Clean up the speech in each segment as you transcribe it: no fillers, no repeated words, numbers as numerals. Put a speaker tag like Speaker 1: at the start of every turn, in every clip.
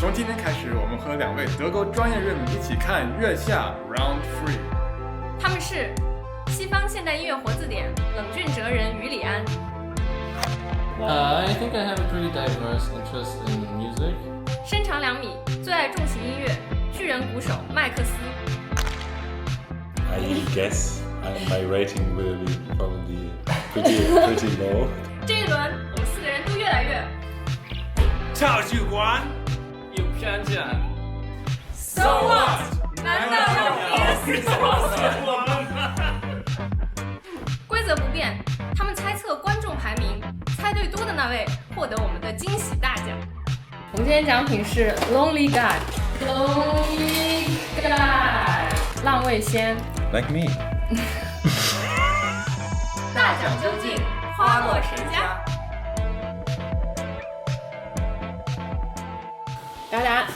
Speaker 1: 从今天开始，我们和2位德国专业乐迷一起看月下 Round 3。
Speaker 2: 他们是西方现代音乐活字典冷峻哲人于礼安。
Speaker 3: I think I have a pretty diverse interest in music.
Speaker 2: 身长2米，最爱重型音乐，巨人鼓手麦克斯。
Speaker 4: I guess my rating will be probably pretty low.
Speaker 2: 这一轮我们4个人都越来越
Speaker 5: 超喜欢
Speaker 3: 有偏见。
Speaker 2: So what？ 难道要憋死我？规则不变，他们猜测观众排名，猜对多的那位获得我们的惊喜大奖。我们今天奖品是 Lonely God。Lonely God， 浪味仙。
Speaker 4: Like me.
Speaker 2: 大奖究竟花落谁家？答答。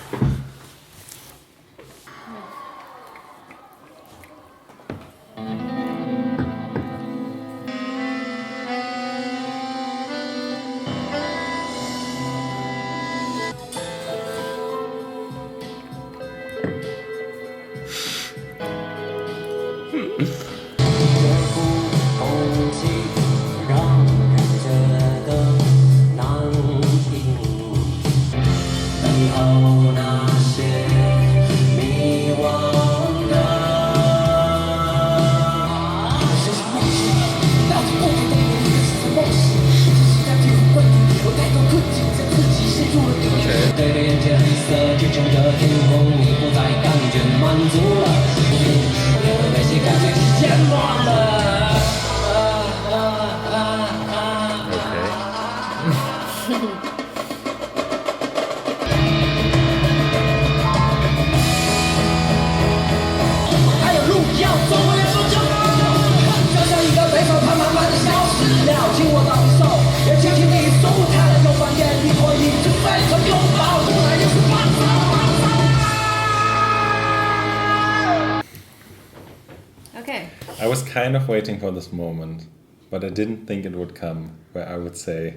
Speaker 4: I was kind of waiting for this moment, but I didn't think it would come where I would say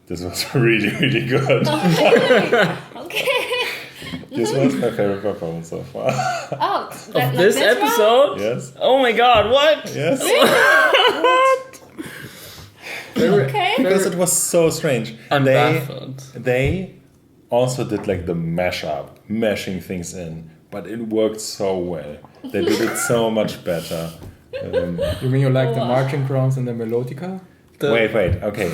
Speaker 4: this was really, really good.
Speaker 2: Okay.
Speaker 4: This was my favorite performance so far.
Speaker 2: Oh,
Speaker 3: Of this episode?
Speaker 4: Yes.
Speaker 3: Oh my god, what?
Speaker 4: Yes.
Speaker 2: Okay.
Speaker 4: Because it was so strange.
Speaker 3: I'm baffled.
Speaker 4: They also did like the mashup, mashing things in, but it worked so well. They did it so much better.
Speaker 1: You mean you like the marching drums and the melodica?
Speaker 4: Wait, okay.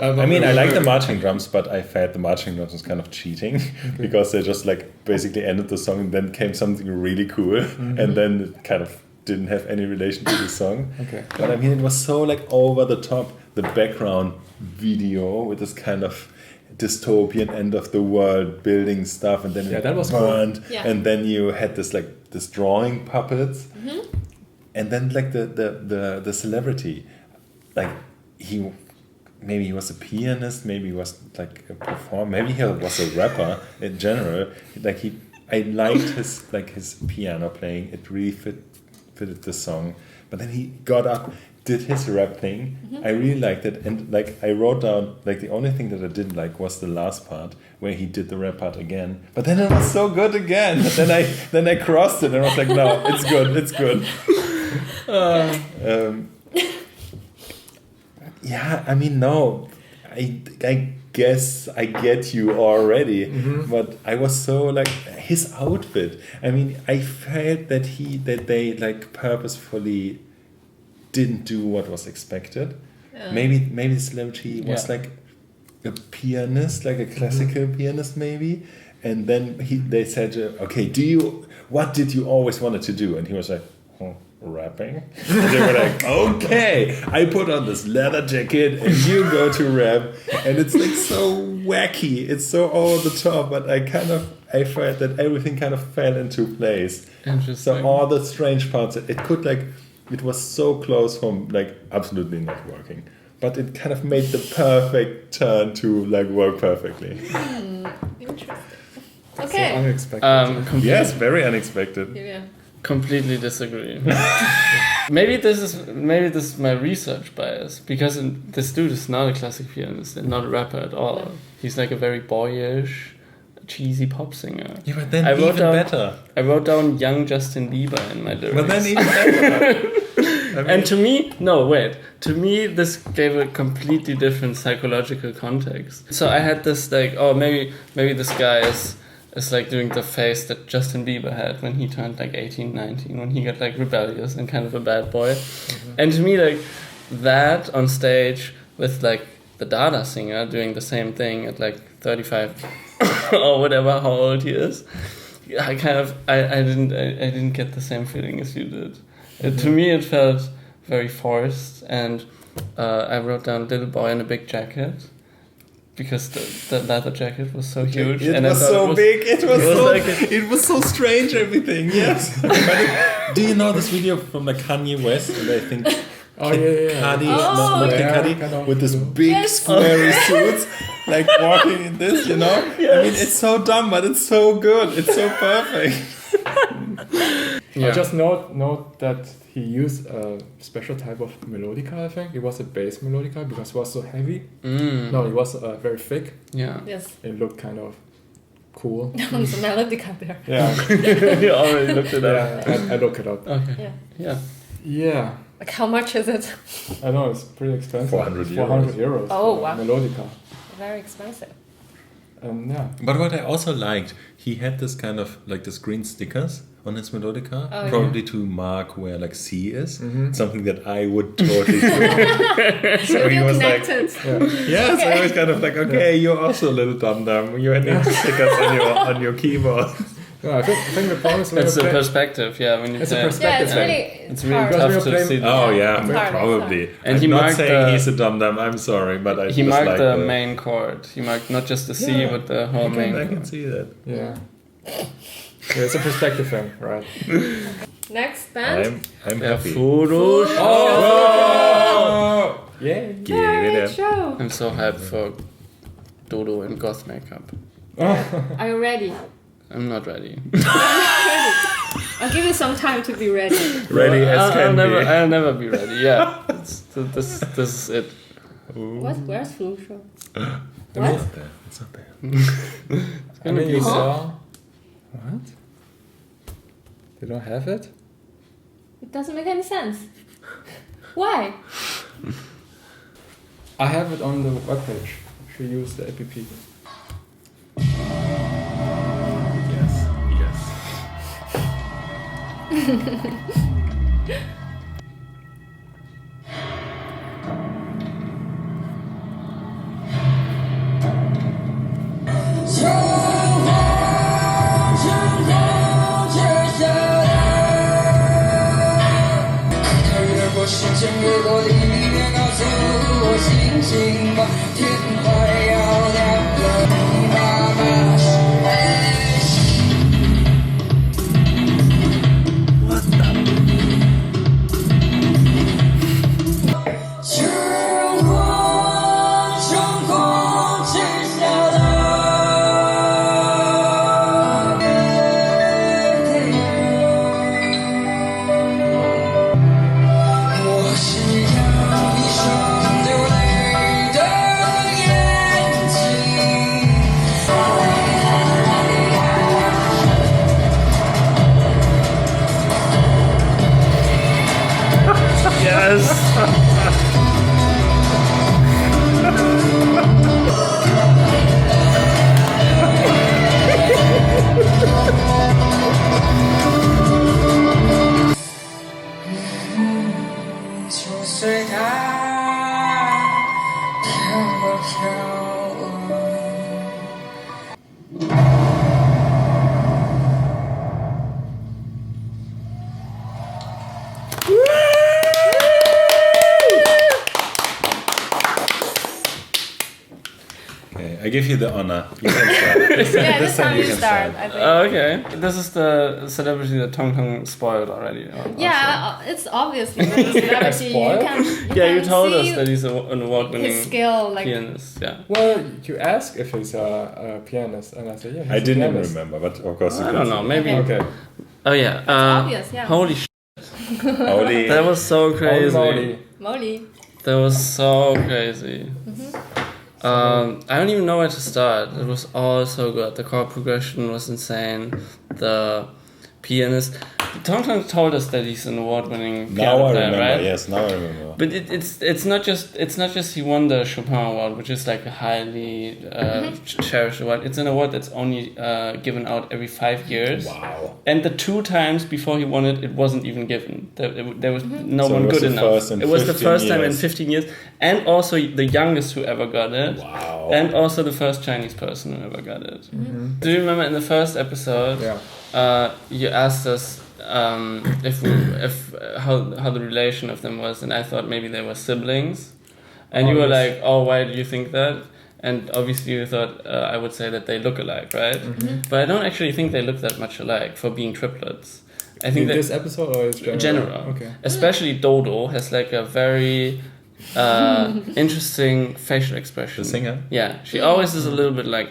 Speaker 4: I mean, I like the marching drums, but I felt the marching drums was kind of cheating because they just like basically ended the song and then came something really cool, and then it kind of didn't have any relation to the song.
Speaker 1: Okay.
Speaker 4: But I mean, it was so like over the top. The background video with this kind of dystopian end of the world building stuff, and then it
Speaker 1: that was
Speaker 4: burned,
Speaker 2: cool.
Speaker 4: and then you had this like this drawing puppets, and then like the celebrity, like maybe he was a pianist, maybe he was like a performer, maybe he was a rapper in general. Like I liked his piano playing. It really fitted the song. But then he got up, did his rap thing. I really liked it, and like I wrote down like the only thing that I didn't like was the last part where he did the rap part again. But then it was so good again. then I crossed it and I was like, no, it's good. Yeah, I mean, no, I guess I get you already, but I was so like his outfit. I mean, I felt that they like purposefully didn't do what was expected. Maybe the celebrity was like a pianist, like a classical pianist, maybe. And then they said, okay, what did you always wanted to do? And he was like, rapping. And they were like, okay, I put on this leather jacket and you go to rap. And it's like so wacky, it's so over the top, but I felt that everything kind of fell into place.
Speaker 3: Interesting.
Speaker 4: So all the strange parts, it was so close from like absolutely not working. But it kind of made the perfect turn to like work perfectly.
Speaker 2: Interesting.
Speaker 1: So
Speaker 2: Okay.
Speaker 1: unexpected.
Speaker 4: Yes, very unexpected.
Speaker 2: Yeah.
Speaker 3: Completely disagree. Maybe this is my research bias, because this dude is not a classic pianist and not a rapper at all. He's like a very boyish, cheesy pop singer.
Speaker 4: Yeah, but then even better.
Speaker 3: I wrote down young Justin Bieber in my lyrics.
Speaker 4: But then even better. I mean,
Speaker 3: And to me, this gave a completely different psychological context. So I had this like, oh, maybe this guy is like doing the face that Justin Bieber had when he turned like 18, 19, when he got like rebellious and kind of a bad boy. Mm-hmm. And to me, like that on stage with like the Dada singer doing the same thing at like 35 or whatever, how old he is, I didn't get the same feeling as you did. To me, it felt very forced, and I wrote down "little boy in a big jacket" because the leather jacket was so huge.
Speaker 4: It
Speaker 3: and
Speaker 4: was so big. It was so strange. Everything. Yes. Do you know this video from like Kanye West? And I think.
Speaker 1: Oh yeah.
Speaker 4: Cuddy with this big square suits, like walking in this, you know.
Speaker 3: Yes.
Speaker 4: I mean, it's so dumb, but it's so good. It's so perfect.
Speaker 1: I just note that he used a special type of melodica. I think it was a bass melodica because it was so heavy. No, it was very thick.
Speaker 3: Yeah.
Speaker 2: Yes.
Speaker 1: It looked kind of cool.
Speaker 2: There's a melodica there.
Speaker 1: Yeah.
Speaker 3: You already looked it up.
Speaker 1: Yeah, I looked it up.
Speaker 3: Okay.
Speaker 2: Yeah.
Speaker 1: Yeah.
Speaker 2: Like how much is it?
Speaker 1: I know it's pretty expensive.
Speaker 4: 400
Speaker 1: euros.
Speaker 2: Oh,
Speaker 1: for
Speaker 2: wow.
Speaker 1: Melodica.
Speaker 2: Very expensive.
Speaker 1: Yeah.
Speaker 4: But what I also liked, he had this kind of like this green stickers on his melodica,
Speaker 2: Oh,
Speaker 4: probably to mark where like C is, something that I would totally do. So he
Speaker 2: You're
Speaker 4: was like,
Speaker 2: connected.
Speaker 4: yeah, so I was kind of like, okay, you're also a little dum-dum. You need stickers on your keyboard.
Speaker 1: No, I think the problem is when
Speaker 3: It's
Speaker 1: you
Speaker 3: a
Speaker 1: play.
Speaker 3: perspective, yeah. When you
Speaker 1: It's a
Speaker 3: play.
Speaker 1: perspective.
Speaker 2: It's really
Speaker 3: really
Speaker 2: hard.
Speaker 3: tough to
Speaker 1: Because
Speaker 3: see.
Speaker 4: Oh yeah,
Speaker 2: It's hard,
Speaker 4: probably.
Speaker 3: And
Speaker 4: I'm
Speaker 3: he
Speaker 4: not
Speaker 3: marked
Speaker 4: saying he's a dum-dum, I'm sorry, but I
Speaker 3: He
Speaker 4: just
Speaker 3: marked
Speaker 4: like
Speaker 3: the main chord. He marked not just the C, but the whole main
Speaker 4: I can
Speaker 3: chord.
Speaker 4: see that.
Speaker 1: Yeah. Yeah, it's a perspective thing, right?
Speaker 2: Next band.
Speaker 4: I'm happy.
Speaker 3: Photo.
Speaker 1: Oh! Yeah.
Speaker 4: Give it up.
Speaker 2: Show.
Speaker 3: I'm so hyped for Dodo and goth makeup.
Speaker 2: Are you ready?
Speaker 3: I'm not ready.
Speaker 2: I'll give you some time to be ready.
Speaker 4: Ready as can be.
Speaker 3: I'll never be ready. Yeah, this is it.
Speaker 2: Where's Flu Show?
Speaker 4: It's
Speaker 2: What?
Speaker 4: not there. It's not there.
Speaker 1: I mean, you saw. What? They don't have it?
Speaker 2: It doesn't make any sense. Why?
Speaker 1: I have it on the webpage. You should use the app.
Speaker 4: Yes.
Speaker 6: 时间越过地面，告诉我醒醒吧，天快要亮了，你妈妈是爱春光之下的。 就随它飘啊飘啊。
Speaker 4: Okay, I give you the honor. You can start.
Speaker 2: Yeah, this time you
Speaker 4: can
Speaker 2: start.
Speaker 4: start.
Speaker 2: I think.
Speaker 3: Okay, this is the celebrity that Tong Tong spoiled already.
Speaker 2: Yeah, it's obviously the celebrity. You can
Speaker 3: You told us
Speaker 2: see
Speaker 3: that he's an award-winning
Speaker 2: his skill, like
Speaker 3: pianist. Yeah.
Speaker 1: Well, you asked if he's a pianist, and I said, yeah, he's
Speaker 4: I didn't
Speaker 1: a
Speaker 4: even
Speaker 1: pianist.
Speaker 4: remember, but of course you
Speaker 3: I
Speaker 4: can
Speaker 3: don't
Speaker 4: see.
Speaker 3: know. Maybe.
Speaker 2: Okay.
Speaker 1: Okay.
Speaker 3: Oh yeah.
Speaker 2: obvious, yeah.
Speaker 3: Holy shit.
Speaker 4: Holy.
Speaker 3: That was so crazy.
Speaker 1: Holy.
Speaker 2: Molly.
Speaker 3: That was so crazy. I don't even know where to start. It was all so good. The chord progression was insane. The pianist. Tong Tong told us that he's an award-winning
Speaker 4: Now
Speaker 3: piano
Speaker 4: I
Speaker 3: player,
Speaker 4: remember.
Speaker 3: right?
Speaker 4: Yes, now I remember.
Speaker 3: But it's not just he won the Chopin Award, which is like a highly cherished award. It's an award that's only given out every 5 years.
Speaker 4: Wow.
Speaker 3: And the 2 times before he won it, it wasn't even given. There was no
Speaker 4: So
Speaker 3: one
Speaker 4: it was
Speaker 3: good
Speaker 4: the
Speaker 3: enough.
Speaker 4: first in
Speaker 3: It was the
Speaker 4: 15
Speaker 3: first time in
Speaker 4: years.
Speaker 3: 15 years, and also the youngest who ever got it.
Speaker 4: Wow.
Speaker 3: And also the first Chinese person who ever got it. Do you remember in the first episode?
Speaker 1: Yeah.
Speaker 3: You asked us how the relation of them was, and I thought maybe they were siblings, and you were
Speaker 1: yes.
Speaker 3: like, "Oh, why do you think that?" And obviously you thought I would say that they look alike, right? But I don't actually think they look that much alike for being triplets. I think
Speaker 1: In
Speaker 3: that
Speaker 1: this episode or is general? Okay.
Speaker 3: Especially Dodo has like a very interesting facial expression.
Speaker 4: The singer?
Speaker 3: Yeah, she always is a little bit like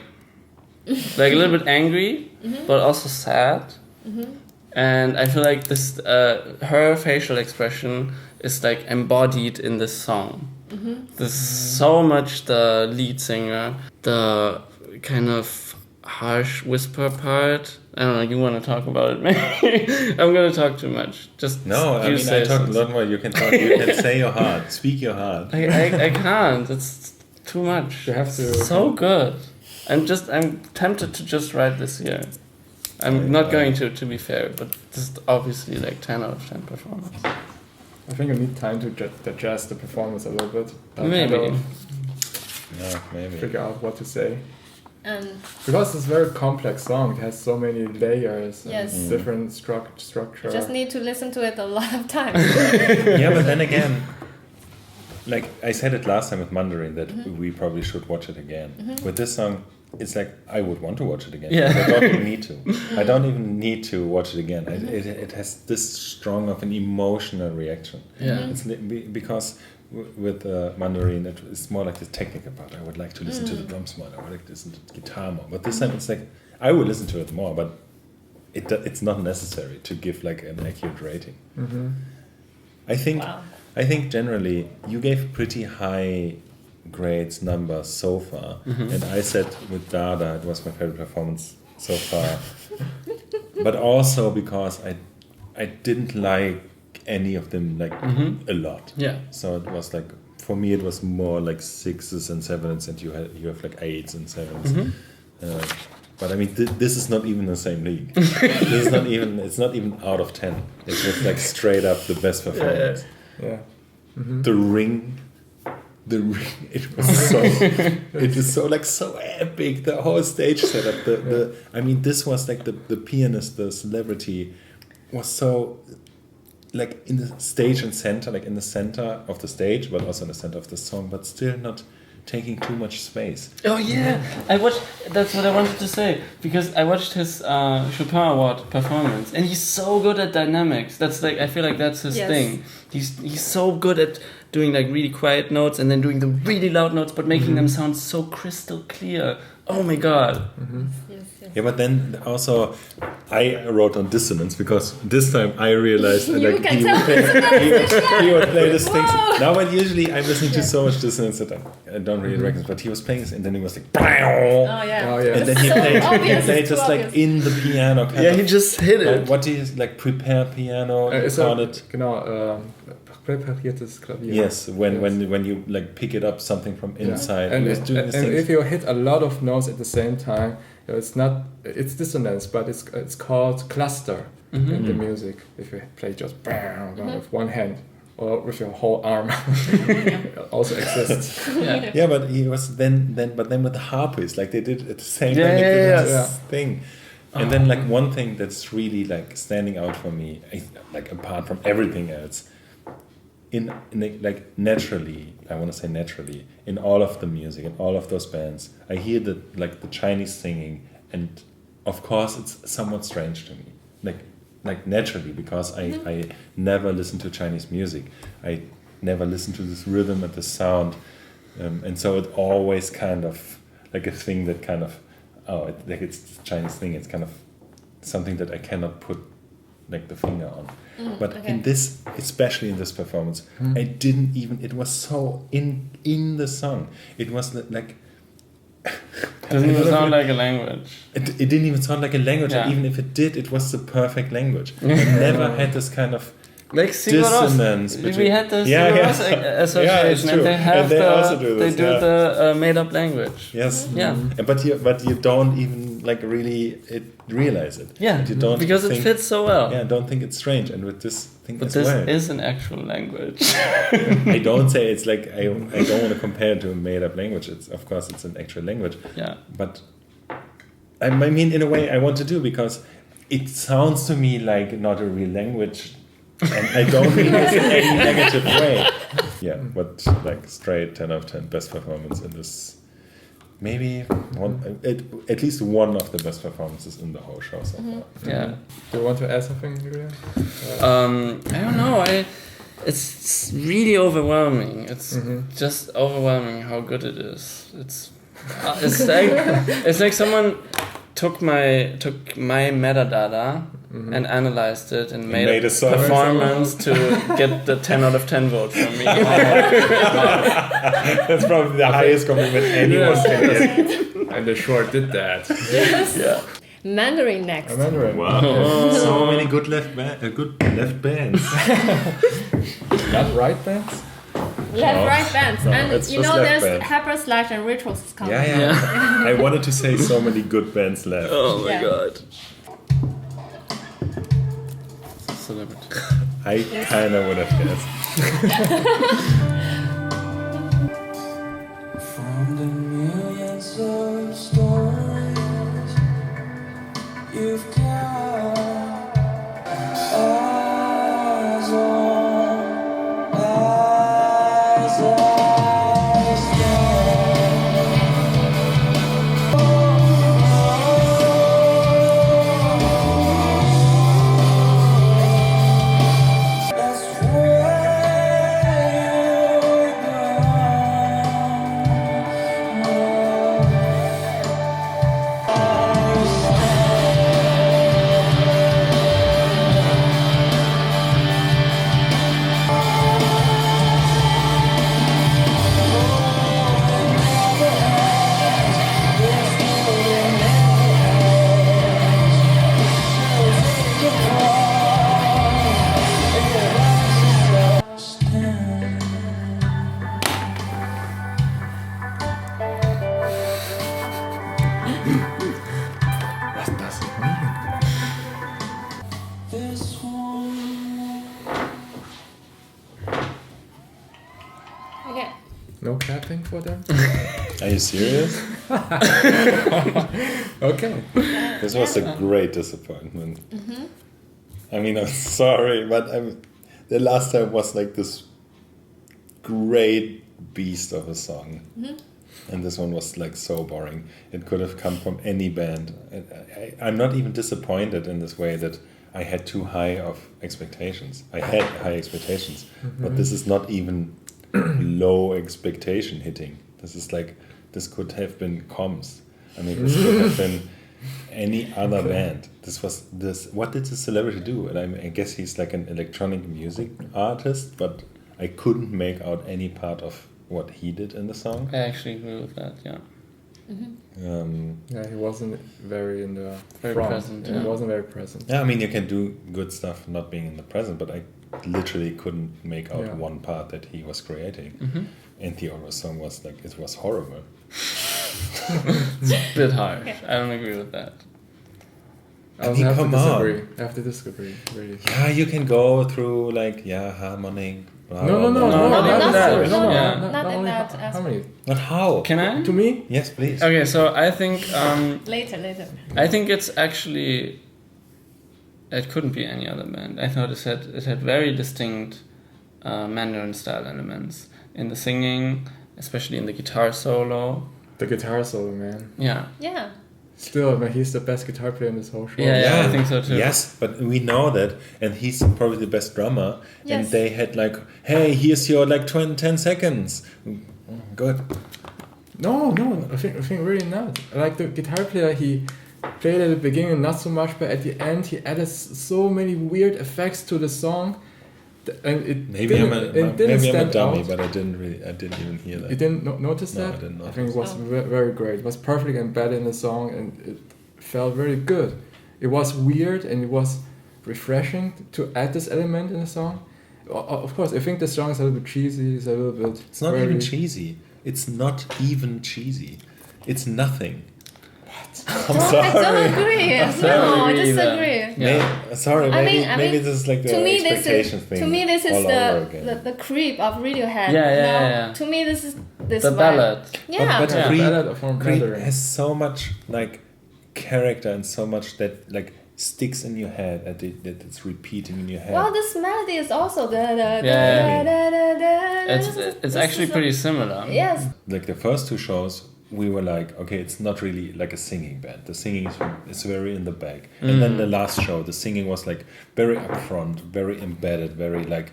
Speaker 3: a little bit angry, but also sad. And I feel like this her facial expression is like embodied in this song. There's so much the lead singer, the kind of harsh whisper part. I don't know, you want to talk about it? Maybe I'm going to talk too much. Just
Speaker 4: No, I
Speaker 3: you
Speaker 4: mean,
Speaker 3: say
Speaker 4: I talk a
Speaker 3: something.
Speaker 4: lot more. You can talk. You can say your heart. Speak your heart.
Speaker 3: I can't. It's too much.
Speaker 1: You have to.
Speaker 3: So good. I'm tempted to just write this here. I'm not going to be fair, but this is obviously like 10 out of 10 performance.
Speaker 1: I think you need time to digest the performance a little bit.
Speaker 3: Maybe.
Speaker 1: Kind of
Speaker 4: Yeah, maybe.
Speaker 1: figure out what to say.
Speaker 2: And
Speaker 1: Because it's a very complex song. It has so many layers
Speaker 2: Yes.
Speaker 1: and different structure.
Speaker 2: just need to listen to it a lot of times.
Speaker 4: Yeah, but then again, like I said it last time with Mandarin, that we probably should watch it again. With this song, it's like I would want to watch it again.
Speaker 3: Yeah.
Speaker 4: I don't even need to. I don't even need to watch it again. It has this strong of an emotional reaction.
Speaker 3: Yeah.
Speaker 4: It's because with Mandarin, it's more like the technical part. I would like to listen to the drums more. I would like to listen to the guitar more. But this time, it's like I would listen to it more, but it's not necessary to give like an accurate rating. I think.
Speaker 2: Wow.
Speaker 4: I think generally you gave pretty high grades numbers so far, and I said with Dada it was my favorite performance so far, but also because I didn't like any of them like a lot.
Speaker 3: Yeah.
Speaker 4: So it was like for me it was more like 6s and 7s, and you have like 8s and 7s. But I mean, this is not even the same league. This is not even. It's not even out of 10. It's just like straight up the best performance.
Speaker 1: Yeah.
Speaker 4: The ring, it was so like so epic. The whole stage setup. I mean, this was like the pianist, the celebrity, was so like in the stage and center, like in the center of the stage, but also in the center of the song, but still not taking too much space.
Speaker 3: Oh yeah, that's what I wanted to say, because I watched his Chopin Award performance, and he's so good at dynamics. That's like, I feel like that's his thing. He's so good at doing like really quiet notes and then doing the really loud notes, but making them sound so crystal clear. Oh my god.
Speaker 2: Yes.
Speaker 4: Yeah, but then also I wrote on dissonance because this time I realized that
Speaker 2: You
Speaker 4: like
Speaker 2: can
Speaker 4: he would play these things. Now, but usually I'm listening to so much dissonance that I don't really recognize. But he was playing this, and then he was like,
Speaker 2: Oh yeah.
Speaker 1: Oh yeah.
Speaker 4: and then he
Speaker 2: So
Speaker 4: played,
Speaker 2: obvious,
Speaker 4: just
Speaker 2: too
Speaker 4: like
Speaker 2: obvious.
Speaker 4: in the piano. Kind
Speaker 3: Yeah,
Speaker 4: of,
Speaker 3: he just hit it.
Speaker 4: what do you like prepared piano? You
Speaker 1: It's
Speaker 4: call it.
Speaker 1: genau, präpariertes Klavier.
Speaker 4: Yes, when you like pick it up something from inside.
Speaker 1: And,
Speaker 4: he was doing
Speaker 1: and
Speaker 4: these things.
Speaker 1: if you hit a lot of notes at the same time, it's dissonance, but it's called cluster in the music. If you play just bam, bam, with one hand or with your whole arm, it also exists.
Speaker 4: Yeah, but he was then with the harpists, like they did at the same time,
Speaker 3: Yeah,
Speaker 4: like, they
Speaker 3: yeah,
Speaker 4: did
Speaker 1: yeah.
Speaker 4: this thing. And then like one thing that's really like standing out for me, like apart from everything else, in like naturally, I want to say naturally, in all of the music, in all of those bands, I hear the Chinese singing, and of course it's somewhat strange to me, like naturally, because I never listen to Chinese music, I never listen to this rhythm and the sound, and so it always kind of like a thing that kind of it's the Chinese thing. It's kind of something that I cannot put like the finger on. But in this, especially in this performance, I didn't even. It was so in the song. It was like.
Speaker 3: Doesn't even sound like a language.
Speaker 4: It didn't even sound like a language, and even if it did, it was the perfect language. I never had this kind of
Speaker 3: like
Speaker 4: dissonance.
Speaker 3: We had this association, and they have they do the made-up language.
Speaker 4: Yes.
Speaker 3: Yeah.
Speaker 4: But you don't even like really realize it.
Speaker 3: Yeah.
Speaker 4: You don't
Speaker 3: because it fits so well.
Speaker 4: Yeah. Don't think it's strange, and with this thing
Speaker 3: but
Speaker 4: as
Speaker 3: this
Speaker 4: well.
Speaker 3: is an actual language.
Speaker 4: I don't say it's like I don't want to compare it to a made-up language. Of course it's an actual language.
Speaker 3: Yeah.
Speaker 4: But I mean, in a way, I want to do because it sounds to me like not a real language. And I don't mean this in any negative way. Yeah, but like straight 10 out of 10 best performance in this. Maybe at least one of the best performances in the whole show so far.
Speaker 3: Yeah.
Speaker 1: Do you want to add something, Julia?
Speaker 3: I don't know. It's really overwhelming. It's just overwhelming how good it is. It's like someone took my metadata and analyzed it and made a performance to get the 10 out of 10 vote from me.
Speaker 4: That's probably the highest compliment anyone can get.
Speaker 1: And the short did that.
Speaker 2: Yes.
Speaker 3: Yeah.
Speaker 2: Mandarin next.
Speaker 1: Mandarin.
Speaker 4: Wow, so many good left bands.
Speaker 1: Not right bands?
Speaker 2: Left-right bands.
Speaker 4: No,
Speaker 2: And
Speaker 4: it's
Speaker 2: you
Speaker 4: just
Speaker 2: know
Speaker 4: left
Speaker 2: there's
Speaker 4: band.
Speaker 2: Hyper Slash and Rituals is coming.
Speaker 4: Yeah. I wanted to say so many good bands left.
Speaker 3: Oh my
Speaker 2: Yeah.
Speaker 3: god. Celebrity.
Speaker 4: I kind of would have guessed.
Speaker 6: From the millions of stories you've got, eyes on, eyes that's
Speaker 1: What does it mean?
Speaker 6: this one.
Speaker 2: Okay.
Speaker 1: No clapping for them?
Speaker 4: Are you serious?
Speaker 1: Okay.
Speaker 4: This was a great disappointment. I mean, I'm sorry, but the last time was like this great beast of a song. And this one was like so boring. It could have come from any band. I'm not even disappointed in this way that I had too high of expectations. I had high expectations, but this is not even low expectation hitting. This is like, this could have been Comms. I mean, this could have been any other band. What did the celebrity do? And I guess he's like an electronic music artist, but I couldn't make out any part of what he did in the song.
Speaker 3: I actually agree with that, yeah.
Speaker 1: Yeah, he wasn't very in the
Speaker 3: Very
Speaker 1: front.
Speaker 3: present,
Speaker 1: He
Speaker 3: yeah.
Speaker 1: wasn't very present.
Speaker 4: Yeah, I mean, you can do good stuff not being in the present, but I literally couldn't make out
Speaker 1: Yeah.
Speaker 4: one part that he was creating. And the other song was like, it was horrible.
Speaker 3: It's a bit harsh. I don't agree with that.
Speaker 1: I also
Speaker 4: mean,
Speaker 1: have
Speaker 4: come
Speaker 1: to
Speaker 4: on.
Speaker 1: disagree. I have to disagree, really.
Speaker 4: Yeah, you can go through like, harmonic. Blah,
Speaker 1: No,
Speaker 4: blah,
Speaker 1: no,
Speaker 4: blah.
Speaker 1: no,
Speaker 2: not
Speaker 1: not
Speaker 2: in
Speaker 1: that.
Speaker 2: that.
Speaker 1: No, no,
Speaker 3: Yeah.
Speaker 1: not
Speaker 2: Not in
Speaker 1: only
Speaker 2: that
Speaker 1: harmony.
Speaker 4: But how?
Speaker 3: Can I?
Speaker 1: To me,
Speaker 4: Yes, please.
Speaker 3: Okay, so I think
Speaker 2: Later.
Speaker 3: I think it's actually it couldn't be any other band. I thought it had very distinct Mandarin style elements in the singing, especially in the guitar solo.
Speaker 1: the guitar solo, man.
Speaker 3: Yeah.
Speaker 2: Yeah.
Speaker 1: Still, man, he's the best guitar player in this whole show.
Speaker 3: Yeah, I think so too.
Speaker 4: Yes, but we know that, and he's probably the best drummer. And
Speaker 2: Yes.
Speaker 4: they had like, hey, here's your like 10 seconds. Good.
Speaker 1: No, I think really not. Like the guitar player, he played at the beginning not so much, but at the end he added so many weird effects to the song, and it
Speaker 4: Maybe I'm a
Speaker 1: stand
Speaker 4: dummy,
Speaker 1: out.
Speaker 4: but I didn't even hear that.
Speaker 1: You didn't notice
Speaker 4: No,
Speaker 1: that?
Speaker 4: I didn't notice.
Speaker 1: I think it was very great. It was perfectly embedded in the song, and it felt very good. It was weird, and it was refreshing to add this element in the song. Of course, I think the song is a little bit cheesy. It's a little bit.
Speaker 4: It's not even cheesy. It's not even cheesy. It's nothing. I'm
Speaker 2: I
Speaker 4: sorry.
Speaker 2: don't agree. No, I disagree.
Speaker 3: Yeah.
Speaker 4: Maybe this is like the expectation thing.
Speaker 2: To me, this is
Speaker 4: all over again.
Speaker 2: the creep of Radiohead.
Speaker 3: Yeah.
Speaker 2: To me, this is this
Speaker 3: The
Speaker 2: vibe.
Speaker 3: ballad.
Speaker 2: Yeah.
Speaker 4: But
Speaker 1: Yeah.
Speaker 4: Creep,
Speaker 1: Ballad from
Speaker 4: Creep
Speaker 1: Mandarin.
Speaker 4: has so much like character and so much that like sticks in your head that it's repeating in your head.
Speaker 2: Well, this melody is also
Speaker 3: It's actually pretty similar.
Speaker 2: Yes.
Speaker 4: Like the first two shows, we were like, okay, it's not really like a singing band. The singing is very in the back. And then the last show, the singing was like very upfront, very embedded, very like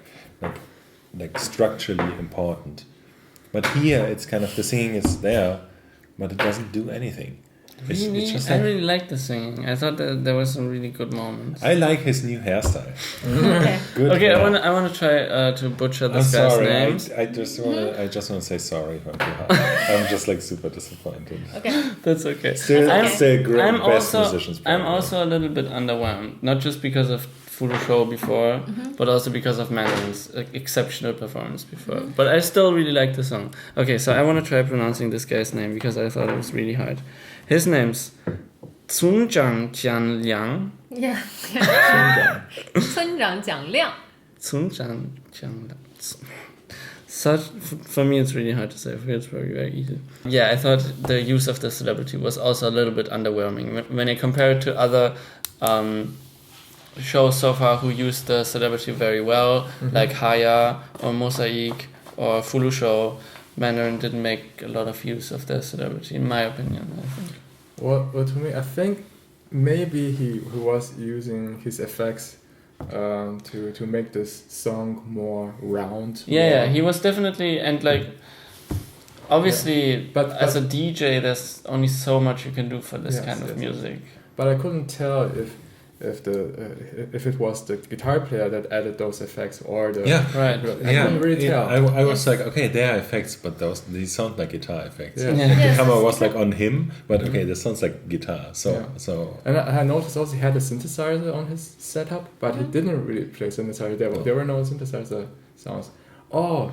Speaker 4: structurally important. But here, it's kind of the singing is there, but it doesn't do anything. It's just
Speaker 3: I
Speaker 4: like,
Speaker 3: really liked the singing. I thought that there were some really good moments.
Speaker 4: I like his new hairstyle.
Speaker 2: Okay.
Speaker 4: Good
Speaker 3: Okay,
Speaker 4: hair.
Speaker 3: I want to try to butcher
Speaker 4: I'm
Speaker 3: this guy's
Speaker 4: sorry.
Speaker 3: names.
Speaker 4: I just want to say sorry on behalf. I'm just like super disappointed.
Speaker 2: Okay.
Speaker 3: That's okay.
Speaker 4: Still great.
Speaker 3: I'm
Speaker 4: best
Speaker 3: also
Speaker 4: musicians.
Speaker 3: I'm
Speaker 4: probably.
Speaker 3: also a little bit underwhelmed, not just because of Full Show before, but also because of Mandarin's exceptional performance before. But I still really like the song. Okay, so I want to try pronouncing this guy's name because I thought it was really hard. His name's Cunzhang Jianliang.
Speaker 2: Yeah. 村长蒋亮.
Speaker 3: Cunzhang Jianliang. Such, for me, it's really hard to say. For you, it's very easy. Yeah, I thought the use of the celebrity was also a little bit underwhelming. When I compare it to other shows so far who used the celebrity very well, like Haya or Mosaic or Fulu Show, Mandarin didn't make a lot of use of the celebrity, in my opinion, I think.
Speaker 1: Well, to me, I think maybe he was using his effects to make this song more round.
Speaker 3: Yeah, he was definitely, and like, obviously,
Speaker 1: but
Speaker 3: as a DJ, there's only so much you can do for this kind of
Speaker 1: yes.
Speaker 3: music.
Speaker 1: But I couldn't tell if it was the guitar player that added those effects or the
Speaker 3: Right.
Speaker 1: I couldn't really tell.
Speaker 4: I was like, okay, there are effects, but these sound like guitar effects.
Speaker 1: Yeah.
Speaker 3: Yeah.
Speaker 4: The
Speaker 2: Yes.
Speaker 4: camera was like on him, but okay, this sounds like guitar. So
Speaker 1: And I noticed also he had a synthesizer on his setup, but he didn't really play synthesizer. There were no synthesizer sounds. Oh,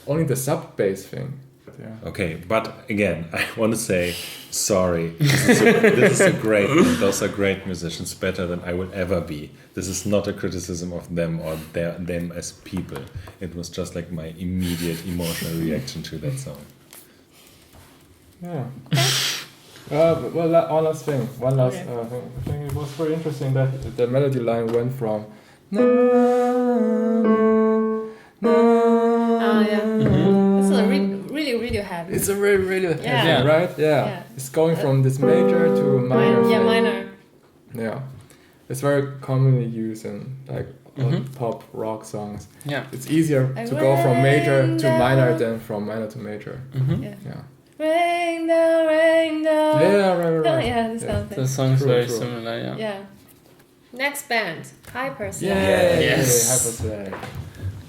Speaker 1: only the sub bass thing. Yeah.
Speaker 4: okay, but again, I want to say sorry. This is a great. Those are great musicians, better than I will ever be. This is not a criticism of them or them as people. It was just like my immediate emotional reaction to that song.
Speaker 1: Yeah. Well, one last thing. Thing. I think it was very interesting that the melody line went from na, na,
Speaker 2: Yeah. It's a really Radiohead.
Speaker 1: It's a very Radiohead
Speaker 2: Yeah.
Speaker 1: thing, right? Yeah. It's going from this major to minor.
Speaker 2: Yeah,
Speaker 1: thing.
Speaker 2: minor.
Speaker 1: Yeah. It's very commonly used in like pop rock songs.
Speaker 3: Yeah.
Speaker 1: It's easier to go from major to minor than from minor to major.
Speaker 2: Yeah.
Speaker 1: Yeah.
Speaker 2: Rain down, rain down.
Speaker 1: Yeah, right.
Speaker 2: Oh, yeah, this kind of
Speaker 3: The
Speaker 2: thing.
Speaker 3: song's
Speaker 1: True,
Speaker 3: very
Speaker 1: true.
Speaker 3: similar, yeah.
Speaker 2: Yeah. Next band, Hyperslide.
Speaker 1: Yeah.
Speaker 3: Yes.
Speaker 1: Hyperslide.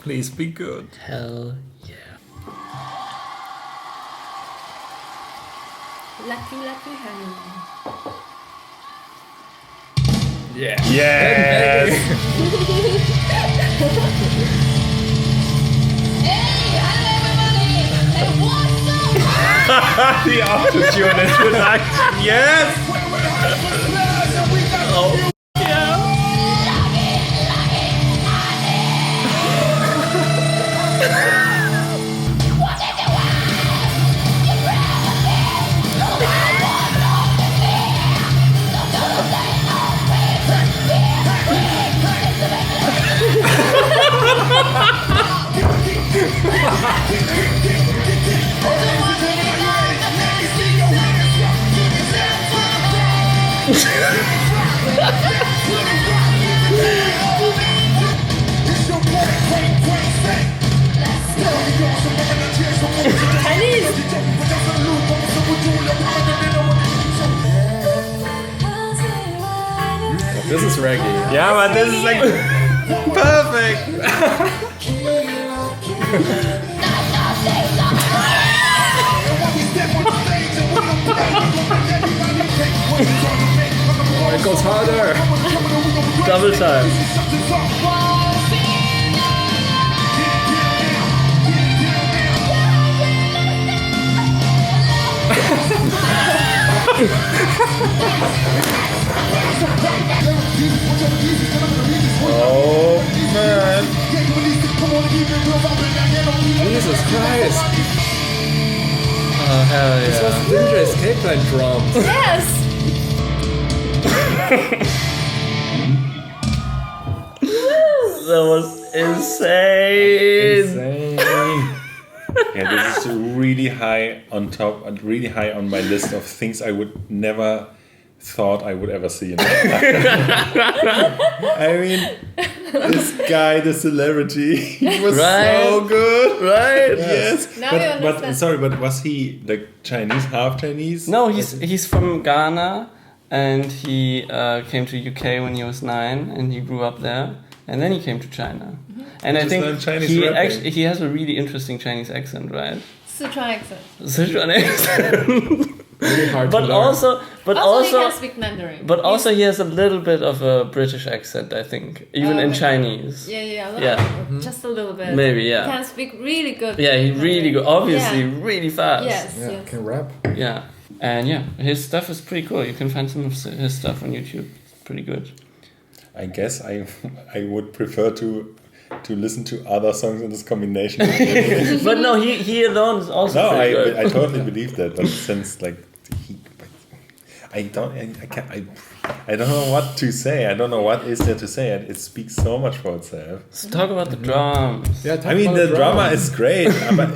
Speaker 4: Please be good.
Speaker 3: Hell yeah.
Speaker 2: Lucky Honey.
Speaker 1: Yeah.
Speaker 4: Yes. The auto-tune introduction. Yes. Oh.
Speaker 2: Chinese.
Speaker 1: This is reggae.
Speaker 4: Yeah, but this is like perfect.
Speaker 1: Oh, it goes harder.
Speaker 3: Double time.
Speaker 4: Oh man.
Speaker 1: Jesus Christ.
Speaker 3: Oh hell
Speaker 1: This
Speaker 3: yeah.
Speaker 1: was Ninja Escape Plan drums.
Speaker 2: Yes.
Speaker 3: That was insane.
Speaker 1: Insane.
Speaker 4: Yeah, this is really high on top and really high on my list of things I would never thought I would ever see in my life. I mean, this guy, the celebrity, he was
Speaker 3: Right.
Speaker 4: so good.
Speaker 3: Right?
Speaker 4: Yes.
Speaker 2: Now we
Speaker 4: But
Speaker 2: understand.
Speaker 4: sorry, but was he like Chinese, half Chinese?
Speaker 3: No, he's from Ghana, and he came to UK when he was 9, and he grew up there, and then he came to China. And I
Speaker 4: Just
Speaker 3: think
Speaker 4: learned Chinese
Speaker 3: he
Speaker 4: rapping.
Speaker 3: he has a really interesting Chinese accent, right?
Speaker 2: Sichuan accent.
Speaker 3: Sichuan accent.
Speaker 1: Really hard
Speaker 3: but
Speaker 1: to learn.
Speaker 3: also
Speaker 2: he can speak Mandarin.
Speaker 3: But also he has a little bit of a British accent, I think, even in
Speaker 2: Okay.
Speaker 3: Chinese.
Speaker 2: Yeah, a little
Speaker 3: Yeah.
Speaker 2: bit. Just a little bit.
Speaker 3: Maybe,
Speaker 2: He
Speaker 3: yeah.
Speaker 2: can speak really good.
Speaker 3: Yeah, he really good. Obviously,
Speaker 2: Yeah.
Speaker 3: really fast.
Speaker 2: Yes,
Speaker 1: Yeah,
Speaker 2: yes.
Speaker 1: can rap.
Speaker 3: Yeah, and yeah, his stuff is pretty cool. You can find some of his stuff on YouTube. It's pretty good.
Speaker 4: I guess I would prefer to listen to other songs in this combination.
Speaker 3: But no, he alone is also
Speaker 4: No,
Speaker 3: pretty good.
Speaker 4: I totally believe that. But since like I don't know what to say. I don't know what is there to say. It speaks so much for itself.
Speaker 3: Let's talk about the drums.
Speaker 1: Yeah, talk
Speaker 4: I mean,
Speaker 1: about
Speaker 4: the
Speaker 1: drama.
Speaker 4: drama is great, but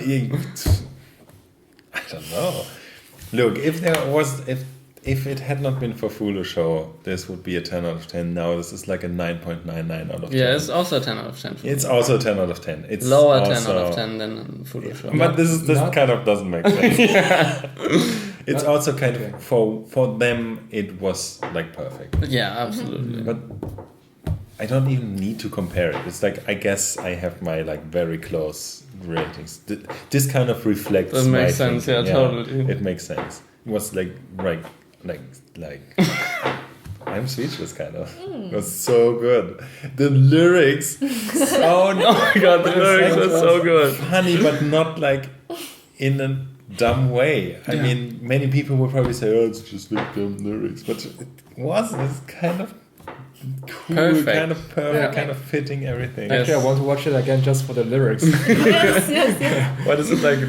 Speaker 4: I don't know. Look, if it had not been for Fulu Show, this would be a 10 out of 10. Now this is like a 9.99 out of 10.
Speaker 3: Yeah, it's also a 10 out of 10. For
Speaker 4: It's
Speaker 3: me.
Speaker 4: also a 10 out of 10. It's
Speaker 3: Lower
Speaker 4: also,
Speaker 3: 10 out of 10 than Full Show.
Speaker 4: But this
Speaker 1: Not-
Speaker 4: kind of doesn't make sense. It's
Speaker 1: Not-
Speaker 4: also kind
Speaker 1: okay.
Speaker 4: of for them it was like perfect.
Speaker 3: Yeah, absolutely.
Speaker 4: But I don't even need to compare it. It's like I guess I have my like very close ratings. This kind of reflects.
Speaker 3: That
Speaker 4: my
Speaker 3: makes sense,
Speaker 4: thinking.
Speaker 3: yeah, totally.
Speaker 4: It makes sense. It was like I'm speechless, kind of. It was so good. The lyrics, so
Speaker 3: Oh my god, the lyrics were so good.
Speaker 4: funny, but not like in a dumb way. I mean, many people would probably say, "Oh, it's just like dumb lyrics," but it was this kind of cool,
Speaker 3: Perfect.
Speaker 4: kind of perfect,
Speaker 1: Yeah.
Speaker 4: kind of fitting everything.
Speaker 3: Yes.
Speaker 1: Actually, I want to watch it again just for the lyrics.
Speaker 2: yes.
Speaker 4: What is it like?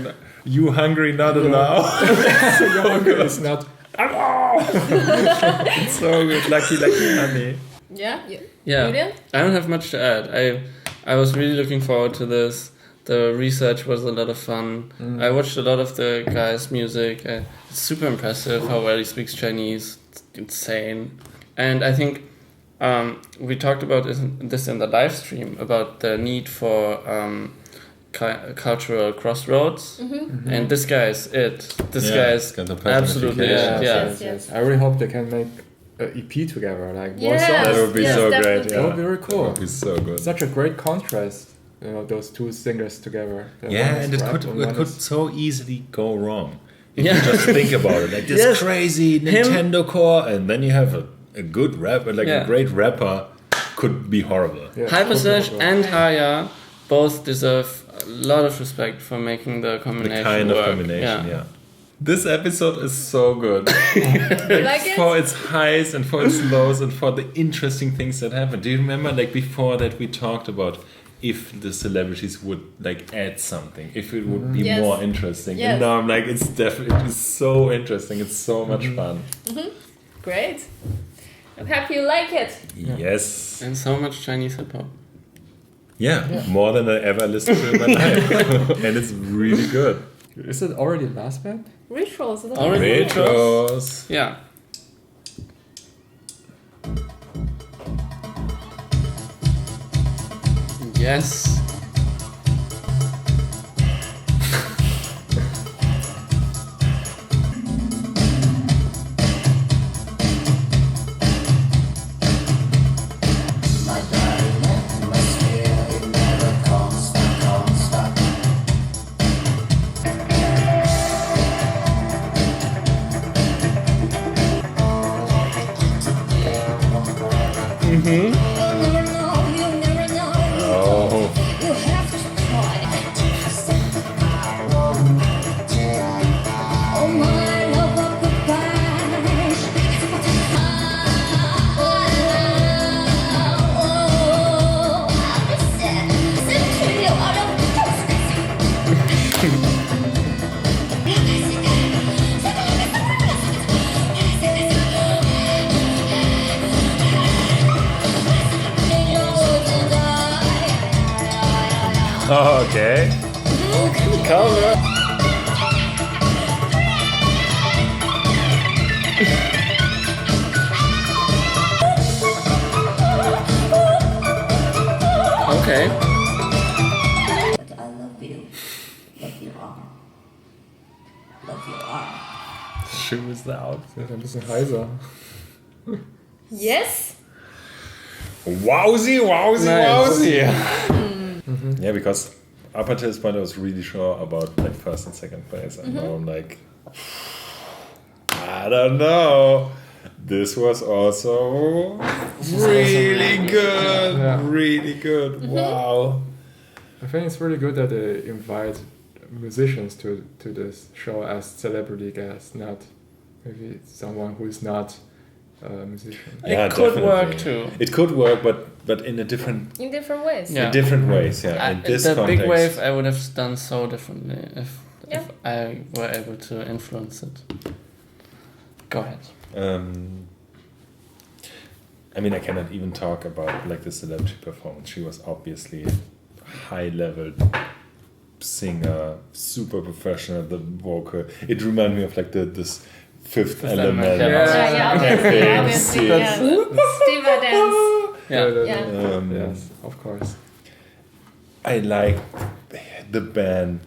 Speaker 4: You hungry, not allowed.
Speaker 1: It's not.
Speaker 4: It's so good. Lucky honey.
Speaker 2: Yeah.
Speaker 3: Yeah,
Speaker 2: Julian?
Speaker 3: I don't have much to add. I was really looking forward to this. The research was a lot of fun. I watched a lot of the guy's music. It's super impressive how well he speaks Chinese. It's insane. And I think we talked about this in the live stream about the need for cultural crossroads. And this guy is it. This
Speaker 4: Yeah,
Speaker 3: guy
Speaker 4: it's
Speaker 3: is
Speaker 4: got the
Speaker 3: absolutely
Speaker 4: personification.
Speaker 3: it. Yeah.
Speaker 2: Yes, yes.
Speaker 1: I really hope they can make an EP together, like one
Speaker 2: Yes.
Speaker 1: song.
Speaker 4: That would be
Speaker 2: Yes,
Speaker 4: so
Speaker 2: definitely.
Speaker 4: great. Yeah.
Speaker 1: That would be very cool.
Speaker 4: That would be so good.
Speaker 1: Such a great contrast, those two singers together. The
Speaker 4: Yeah,
Speaker 1: one is
Speaker 4: and it
Speaker 1: rap
Speaker 4: could
Speaker 1: and one is-
Speaker 4: so easily go wrong. If
Speaker 3: Yeah.
Speaker 4: you just think about it, like this
Speaker 3: Yes.
Speaker 4: crazy Nintendo core, and then you have a good rapper, like
Speaker 3: Yeah.
Speaker 4: a great rapper, could be horrible.
Speaker 1: Yeah,
Speaker 3: Hypersearch
Speaker 1: cool, cool.
Speaker 3: and Haya both deserve a lot of respect for making the
Speaker 4: The
Speaker 3: combination
Speaker 4: kind of
Speaker 3: work.
Speaker 4: combination, yeah. This episode is so good
Speaker 2: Like it?
Speaker 4: for its highs and for its lows and for the interesting things that happen. Do you remember, like before that, we talked about if the celebrities would like add something, if it would be
Speaker 2: Yes.
Speaker 4: more interesting.
Speaker 2: Yes.
Speaker 4: And now I'm like, it's definitely so interesting. It's so much fun.
Speaker 2: Great. I'm happy you like it.
Speaker 4: Yes.
Speaker 3: And so much Chinese hip hop.
Speaker 4: Yeah, more than I ever listened to in my life. And it's really good.
Speaker 1: Is it already last band?
Speaker 2: Rituals. Isn't
Speaker 3: Already?
Speaker 2: it?
Speaker 4: Retros.
Speaker 3: Yeah. Yes.
Speaker 6: You'll never know, you'll never know.
Speaker 4: Oh.
Speaker 6: You have to try. Oh my love of goodbye. Oh, I'll be sad. Listen to you out of
Speaker 4: Oh, okay.
Speaker 3: Cover. Okay.
Speaker 6: But I love you. Love your arm. Love your arm.
Speaker 3: Shoes out.
Speaker 1: Ist ein bisschen heiser.
Speaker 2: Yes.
Speaker 4: Wowsy, wowsy,
Speaker 3: Nice.
Speaker 4: wowsy. Yeah, because up until this point I was really sure about like first and second place. And now I'm like, I don't know. This was also really good.
Speaker 1: Yeah.
Speaker 4: Really good. Wow.
Speaker 1: I think it's really good that they invite musicians to this show as celebrity guests, not maybe someone who is not a musician.
Speaker 3: It could work too.
Speaker 4: It could work, but in a different
Speaker 2: In different ways.
Speaker 3: Yeah.
Speaker 4: in different ways. Yeah. In this
Speaker 3: the
Speaker 4: context.
Speaker 3: big wave I would have done so differently if
Speaker 2: Yeah.
Speaker 3: I were able to influence it. Go ahead.
Speaker 4: I mean, I cannot even talk about like the celebrity performance. She was obviously a high-level singer, super professional. The vocal, it reminded me of like this Fifth Element.
Speaker 3: Yeah.
Speaker 2: Obviously, yeah. Steamer dance.
Speaker 3: Yeah.
Speaker 2: Yeah.
Speaker 1: Yes, of course.
Speaker 4: I like the band.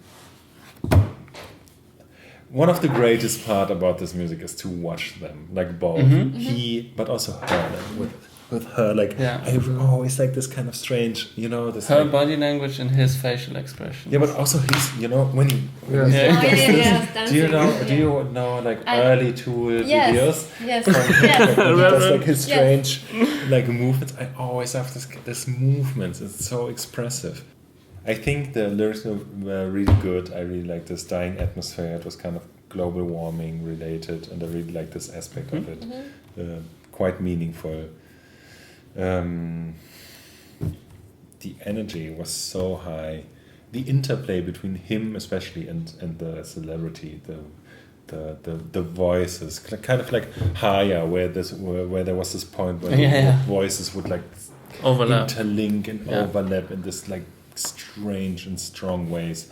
Speaker 4: One of the greatest part about this music is to watch them, like both he, but also her. Like, with her, like
Speaker 3: Yeah.
Speaker 4: I always like this kind of strange, you know, this.
Speaker 3: Her
Speaker 4: like,
Speaker 3: body language and his facial expression.
Speaker 4: yeah, but also he's, you know, when he.
Speaker 1: Yeah.
Speaker 3: Yeah.
Speaker 4: Do you know? Do you know like early Tool
Speaker 2: Yes.
Speaker 4: videos?
Speaker 2: Yes.
Speaker 4: When
Speaker 2: Yes.
Speaker 4: he does like his
Speaker 2: Yes.
Speaker 4: strange like movements. I always have this movements. It's so expressive. I think the lyrics were really good. I really like this dying atmosphere. It was kind of global warming related, and I really like this aspect of it. Quite meaningful. The energy was so high. The interplay between him, especially, and the celebrity, the voices, kind of like higher, where there was this point where the voices would like
Speaker 3: Overlap.
Speaker 4: interlink and overlap in this like strange and strong ways.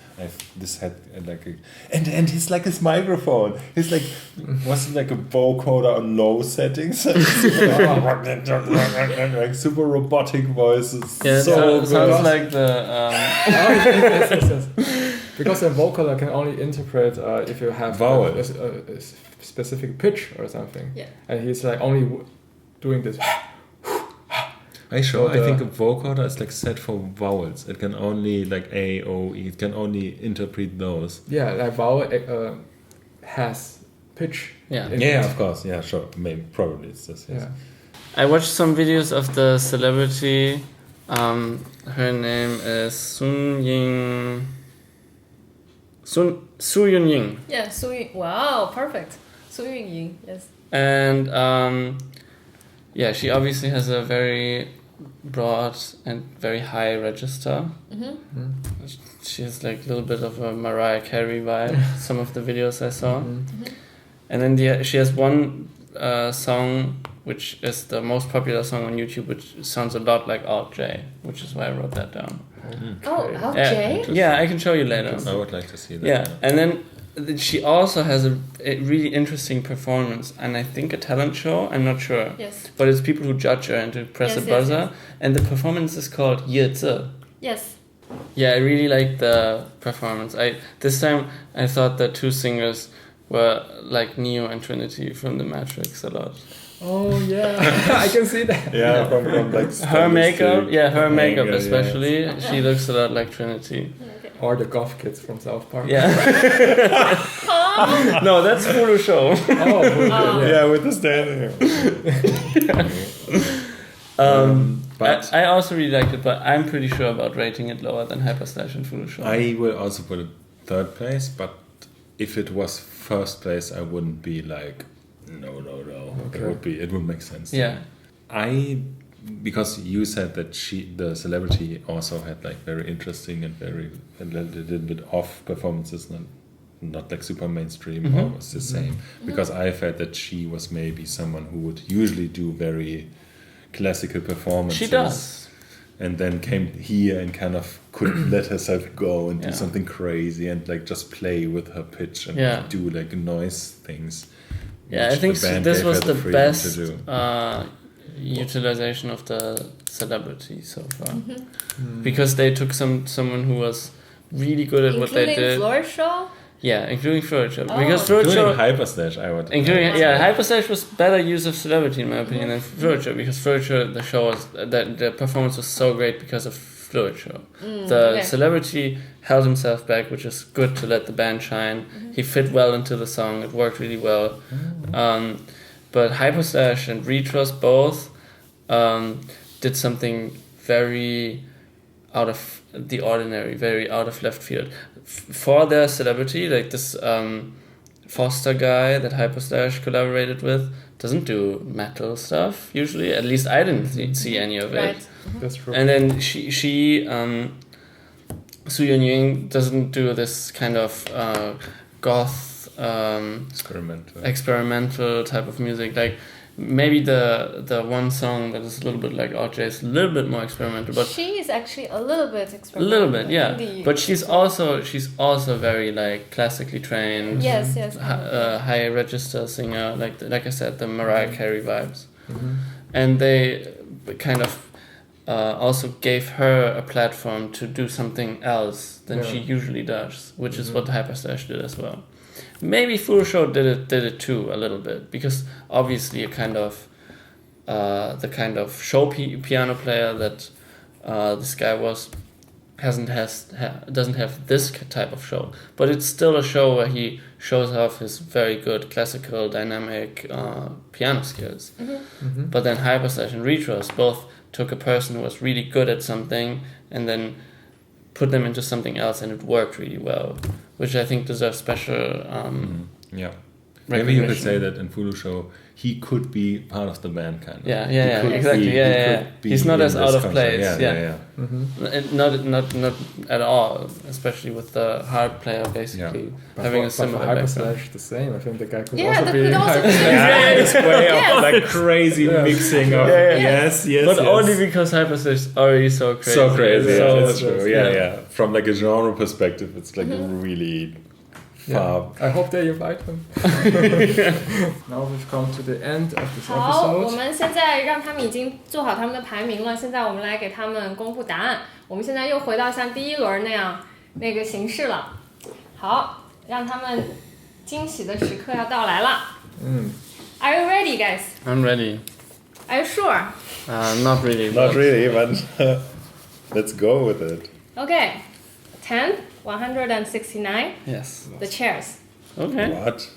Speaker 4: This had like and he's like his microphone. He's like was it like a vocoder on low settings? Like super robotic voices.
Speaker 3: Yeah,
Speaker 4: so
Speaker 3: it sounds
Speaker 4: good.
Speaker 3: like the.
Speaker 1: Yes. Because a vocaler can only interpret if you have
Speaker 4: Vowels.
Speaker 1: a specific pitch or something.
Speaker 2: Yeah.
Speaker 1: And he's like only doing this.
Speaker 4: I
Speaker 1: So
Speaker 4: think a vocoder is like set for vowels. It can only like A, O, E. It can only interpret those.
Speaker 1: Yeah, like vowel has pitch.
Speaker 3: Yeah.
Speaker 1: in
Speaker 4: Yeah,
Speaker 1: it.
Speaker 4: of course. Yeah, sure. Maybe probably it's this. Yes.
Speaker 1: Yeah.
Speaker 3: I watched some videos of the celebrity. Her name is Su Yunying.
Speaker 2: Yeah. Su Yun. Wow. Perfect. Su Yunying. Yes.
Speaker 3: And yeah, she obviously has a very broad and very high register. She has like a little bit of a Mariah Carey vibe. Some of the videos I saw, and then she has one song which is the most popular song on YouTube, which sounds a lot like Alt J, which is why I wrote that down.
Speaker 2: Oh, okay.
Speaker 3: Yeah, I can show you later.
Speaker 4: I would like to see that.
Speaker 3: Yeah, and then she also has a really interesting performance, and I think a talent show. I'm not sure.
Speaker 2: Yes.
Speaker 3: But it's people who judge her and to press
Speaker 2: Yes,
Speaker 3: a
Speaker 2: yes,
Speaker 3: buzzer,
Speaker 2: yes.
Speaker 3: and the performance is called Ye Zi.
Speaker 2: Yes.
Speaker 3: Yeah, I really liked the performance. This time I thought the two singers were like Neo and Trinity from The Matrix a lot.
Speaker 1: Oh yeah, I can see that.
Speaker 4: Yeah, from like
Speaker 3: Her makeup, her makeup
Speaker 4: yeah.
Speaker 3: especially, she looks a lot like Trinity.
Speaker 1: Or the goth kids from South Park.
Speaker 3: Yeah. No, that's Hulu show.
Speaker 1: Oh, yeah.
Speaker 4: Yeah, with the standing. But
Speaker 3: I also really liked it, but I'm pretty sure about rating it lower than Hyperslash and Foolish Show.
Speaker 4: I will also put it third place, but if it was first place, I wouldn't be like, no.
Speaker 1: Okay.
Speaker 4: It would make sense.
Speaker 3: Yeah.
Speaker 4: Because you said that the celebrity also had like very interesting and a little bit off performances, not like super mainstream, or was the same. Because I felt that she was maybe someone who would usually do very classical performances.
Speaker 3: She does.
Speaker 4: And then came here and kind of could let herself go and do something crazy and like just play with her pitch and do like noise things.
Speaker 3: Yeah, I think this was the best utilization of the celebrity so far. Because they took someone who was really good at what they did.
Speaker 2: Including Flourish Show?
Speaker 3: Yeah, including Flourish Show.
Speaker 2: Oh.
Speaker 3: Because Flourish Show...
Speaker 4: Hyperslash, I would...
Speaker 3: Hyperslash was better use of celebrity in my opinion than Flourish Show, because Flourish Show, the show was... the performance was so great because of Flourish Show. The celebrity held himself back, which is good to let the band shine. He fit well into the song, it worked really well. But Hyperslash and Retros both did something very out of the ordinary, very out of left field. For their celebrity, like this Foster guy that Hyperslash collaborated with doesn't do metal stuff usually. At least I didn't see any of it.
Speaker 2: Right.
Speaker 1: That's true.
Speaker 3: And then she Su Yunying doesn't do this kind of goth experimental type of music. Like maybe the one song that is a little bit like RJ is a little bit more experimental, but
Speaker 2: she is actually a little bit experimental.
Speaker 3: A little bit, yeah. But she's also very like classically trained.
Speaker 2: Yes.
Speaker 3: High register singer, like I said, the Mariah Carey vibes, and they kind of also gave her a platform to do something else than she usually does, which is what Hyperslash did as well. Maybe Foolish Show did it too a little bit, because obviously the kind of show piano player that this guy doesn't have this type of show, but it's still a show where he shows off his very good classical dynamic piano skills. But then Hyperslash and Retros both took a person who was really good at something and then put them into something else, and it worked really well, which I think deserves special
Speaker 4: Maybe you could say that in Foolish Show he could be part of the band, kind of.
Speaker 3: Exactly. He's not as out of place. Not at all, especially with the harp player basically having a similar background.
Speaker 1: Hyperslash the same. I think the guy could
Speaker 2: Yeah,
Speaker 1: also
Speaker 2: that
Speaker 1: be
Speaker 2: could also be.
Speaker 4: This way of like crazy mixing of yes,
Speaker 3: but only because Hyperslash is already so crazy.
Speaker 4: So crazy, that's true.
Speaker 1: Yeah.
Speaker 4: Yeah. From like a genre perspective, it's like really far.
Speaker 1: I hope they invite him. Now we've come to the end of this
Speaker 2: 好，我
Speaker 1: episode.
Speaker 2: 们现在让他们已经做好他们的排名了，现在我们来给他们公布答案。我们现在又回到像第一轮那个形式了。好，让他们惊喜的时刻要到来了。Are you ready, guys?
Speaker 3: I'm ready.
Speaker 2: Are you sure?
Speaker 3: Not really.
Speaker 4: Not really, but let's go with it.
Speaker 2: Okay. 10, 169.
Speaker 3: Yes.
Speaker 2: The chairs.
Speaker 3: Okay.
Speaker 4: What?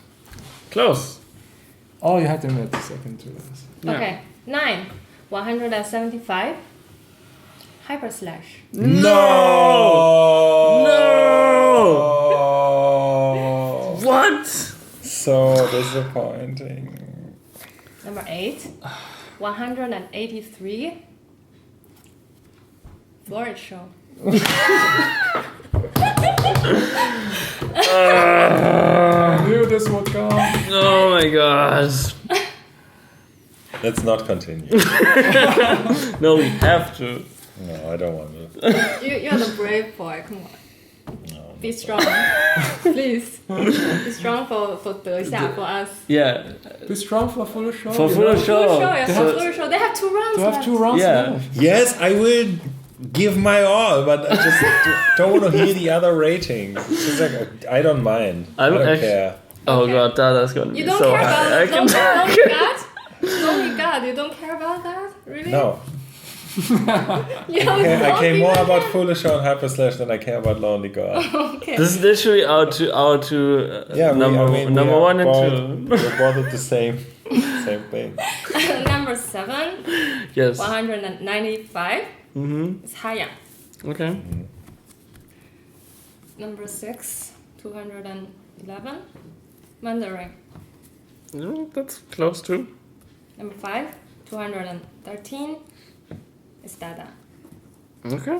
Speaker 3: Close.
Speaker 1: Oh, you had to admit the second to this.
Speaker 3: Yeah.
Speaker 2: Okay. 9, 175. Hyperslash.
Speaker 3: No! What?
Speaker 4: So disappointing.
Speaker 2: Number 8, 183. Flourish Show.
Speaker 1: I knew this would come.
Speaker 3: Oh my gosh.
Speaker 4: Let's not continue.
Speaker 3: No, we have to.
Speaker 4: No, I don't want to.
Speaker 2: You're the brave boy. Come on.
Speaker 4: No.
Speaker 2: Be strong. Please. Be strong for the Xia, for us.
Speaker 3: Yeah.
Speaker 1: Be strong for Foolish Show.
Speaker 3: For
Speaker 1: you
Speaker 3: Foolish
Speaker 1: know?
Speaker 3: Show.
Speaker 2: Flourish Show, yeah, for Flourish Show. They have 2 rounds
Speaker 1: To have
Speaker 2: left.
Speaker 1: 2 rounds
Speaker 3: Yeah.
Speaker 1: left.
Speaker 4: Yes, I will give my all, but I just don't want to hear the other ratings. It's just like, I don't mind. I don't care.
Speaker 3: Oh
Speaker 2: Okay.
Speaker 3: god, Dada's gonna
Speaker 2: You
Speaker 3: be
Speaker 2: don't
Speaker 3: so
Speaker 2: care
Speaker 3: high. I
Speaker 2: about
Speaker 3: can
Speaker 2: Lonely God? Lonely God, you don't care about that? Really?
Speaker 4: No.
Speaker 2: You don't
Speaker 4: I care more
Speaker 2: even
Speaker 4: about
Speaker 2: care?
Speaker 4: Foolish Show and Hyperslash than I care about Lonely God.
Speaker 2: Okay.
Speaker 3: This is literally our two
Speaker 4: Yeah,
Speaker 3: number
Speaker 4: we
Speaker 3: one and
Speaker 4: both,
Speaker 3: two.
Speaker 4: we're both at the same thing.
Speaker 2: Number 6, 7,
Speaker 3: Yes.
Speaker 2: 195
Speaker 3: Mm-hmm.
Speaker 2: is Haya.
Speaker 3: Okay.
Speaker 2: Number 6, 211, Mandarin.
Speaker 3: That's close too.
Speaker 2: Number 5, 213 is Dada.
Speaker 3: Okay.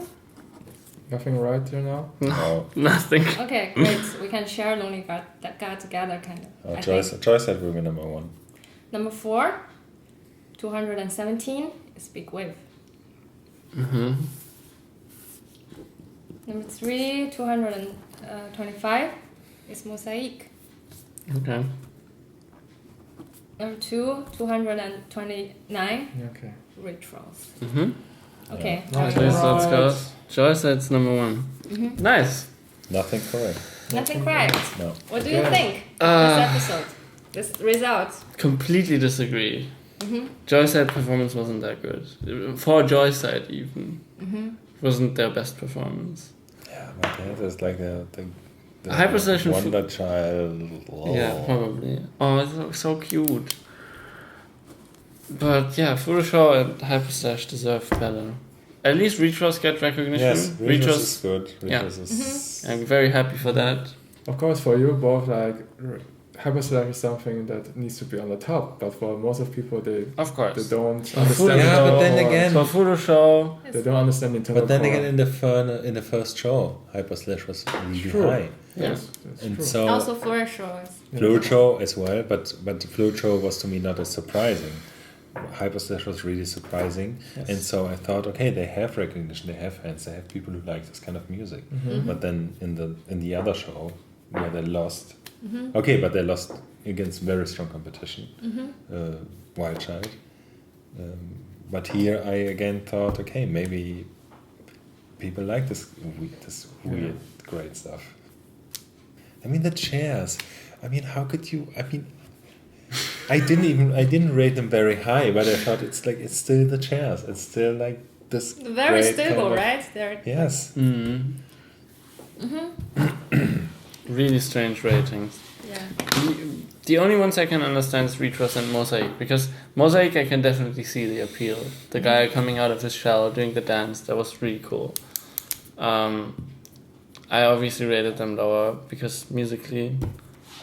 Speaker 1: Nothing right here now?
Speaker 4: Oh,
Speaker 3: Nothing.
Speaker 2: Okay, great. We can share Lonely God together, kind of. I think.
Speaker 4: Joyce said we were number 1.
Speaker 2: Number 4, 217 is Big Wave.
Speaker 3: Mm-hmm.
Speaker 2: Number 3, 225 is Mosaic.
Speaker 3: Okay.
Speaker 2: Number 2, 229
Speaker 1: Okay.
Speaker 2: Rituals.
Speaker 3: Mm-hmm.
Speaker 2: Okay.
Speaker 1: Nice.
Speaker 3: Joyce, let's go.
Speaker 1: Right.
Speaker 3: Joyce, that's number 1.
Speaker 2: Mhm.
Speaker 3: Nice.
Speaker 4: Nothing correct.
Speaker 2: Nothing correct.
Speaker 4: No.
Speaker 2: What do you
Speaker 1: Okay.
Speaker 2: think of this episode? This result?
Speaker 3: Completely disagree.
Speaker 2: Mm-hmm.
Speaker 3: Joyce side performance wasn't that good. For Joyce side even.
Speaker 2: Mm-hmm.
Speaker 3: Wasn't their best performance.
Speaker 4: Yeah, but that is like the
Speaker 3: Hyperstation
Speaker 4: Wonder Child. Oh.
Speaker 3: Yeah, probably. Oh, it's so cute. But yeah, Full Show and Hyperslash deserve better. At least Retros get recognition.
Speaker 4: Yes, Retros is good.
Speaker 3: Yeah.
Speaker 4: Retros is...
Speaker 3: I'm very happy for that.
Speaker 1: Of course, for you both, like hyperslash is something that needs to be on the top, but for most of people, they
Speaker 3: Of course.
Speaker 1: don't
Speaker 3: For
Speaker 1: understand.
Speaker 4: Yeah,
Speaker 1: it
Speaker 4: but then
Speaker 1: or
Speaker 4: again-
Speaker 3: For Full Show,
Speaker 1: they don't understand internal.
Speaker 4: But then
Speaker 1: core.
Speaker 4: again, in the first show, Hyperslash was really
Speaker 1: True.
Speaker 4: high.
Speaker 1: Yes, that's
Speaker 4: And
Speaker 1: true.
Speaker 4: so
Speaker 2: Also for shows.
Speaker 4: Fluid Show as well, but Fluid Show was to me not as surprising. Hyperslash was really surprising,
Speaker 3: Yes.
Speaker 4: and so I thought, okay, they have recognition, they have fans, they have people who like this kind of music.
Speaker 1: Mm-hmm.
Speaker 4: But then in the other show, where they lost,
Speaker 2: Mm-hmm.
Speaker 4: okay, but they lost against very strong competition,
Speaker 2: Mm-hmm.
Speaker 4: Wild Child. But here I again thought, okay, maybe people like this weird, great stuff. I mean, the chairs. I mean, how could you? I mean, I didn't rate them very high, but I thought it's still the chairs. It's still like this.
Speaker 2: Very
Speaker 4: great
Speaker 2: stable,
Speaker 4: kind of-
Speaker 2: right? They're
Speaker 4: Yes.
Speaker 3: mm. Really strange ratings.
Speaker 2: yeah.
Speaker 3: The only ones I can understand is Retros and Mosaic, because Mosaic I can definitely see the appeal. The guy coming out of his shell doing the dance, that was really cool. I obviously rated them lower because musically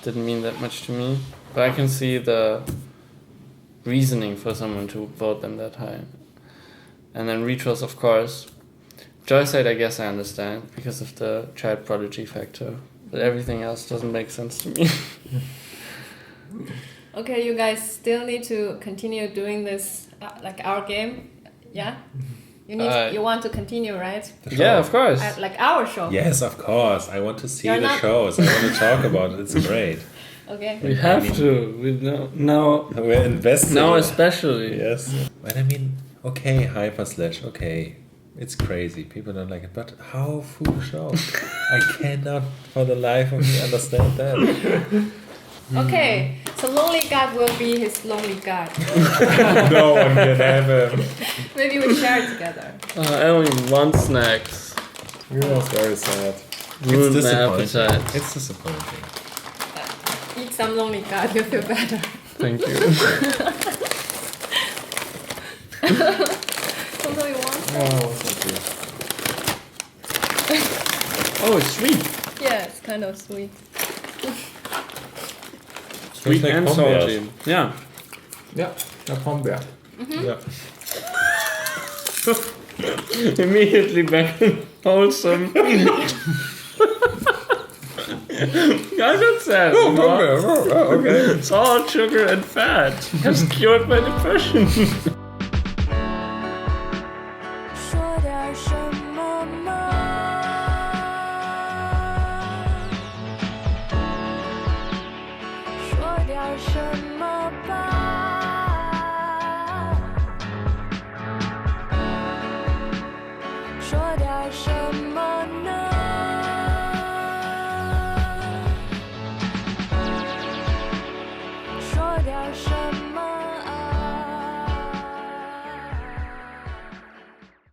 Speaker 3: didn't mean that much to me, but I can see the reasoning for someone to vote them that high. And then Retros, of course. Joyside, I guess I understand because of the child prodigy factor, but everything else doesn't make sense to me.
Speaker 2: Okay, you guys still need to continue doing this, like our game. Yeah. You want to continue, right?
Speaker 3: Yeah, of course.
Speaker 2: Like our show.
Speaker 4: Yes, of course. I want to see
Speaker 2: You're
Speaker 4: the
Speaker 2: not-
Speaker 4: shows. I want to talk about it. It's great.
Speaker 2: Okay.
Speaker 3: We have to. We now
Speaker 4: We're invested.
Speaker 3: now especially.
Speaker 4: Yes. But I mean, okay, Hyperslash, okay. It's crazy. People don't like it. But how Full Show? I cannot for the life of me understand that.
Speaker 2: Okay. So Lonely God will be his Lonely God.
Speaker 4: No one can have him.
Speaker 2: Maybe we share it together.
Speaker 3: I only want snacks.
Speaker 1: It was very sad.
Speaker 3: Ruined my
Speaker 4: disappointing.
Speaker 3: appetite.
Speaker 4: It's disappointing.
Speaker 2: Eat some Lonely God, you'll feel better.
Speaker 3: Thank you.
Speaker 2: Although you want?
Speaker 1: Oh, thank you.
Speaker 3: Oh, it's sweet.
Speaker 2: Yeah, it's kind of sweet.
Speaker 3: Sweet
Speaker 4: like
Speaker 3: and
Speaker 4: Pombeers.
Speaker 3: salty. Yeah.
Speaker 1: Yeah, a Pombeer.
Speaker 4: Yeah.
Speaker 3: Immediately back in wholesome. I'm not sad.
Speaker 4: Oh,
Speaker 3: no.
Speaker 4: Pombeer. Oh, okay.
Speaker 3: Salt, sugar, and fat has cured my depression.
Speaker 7: 说点什么吗？说点什么？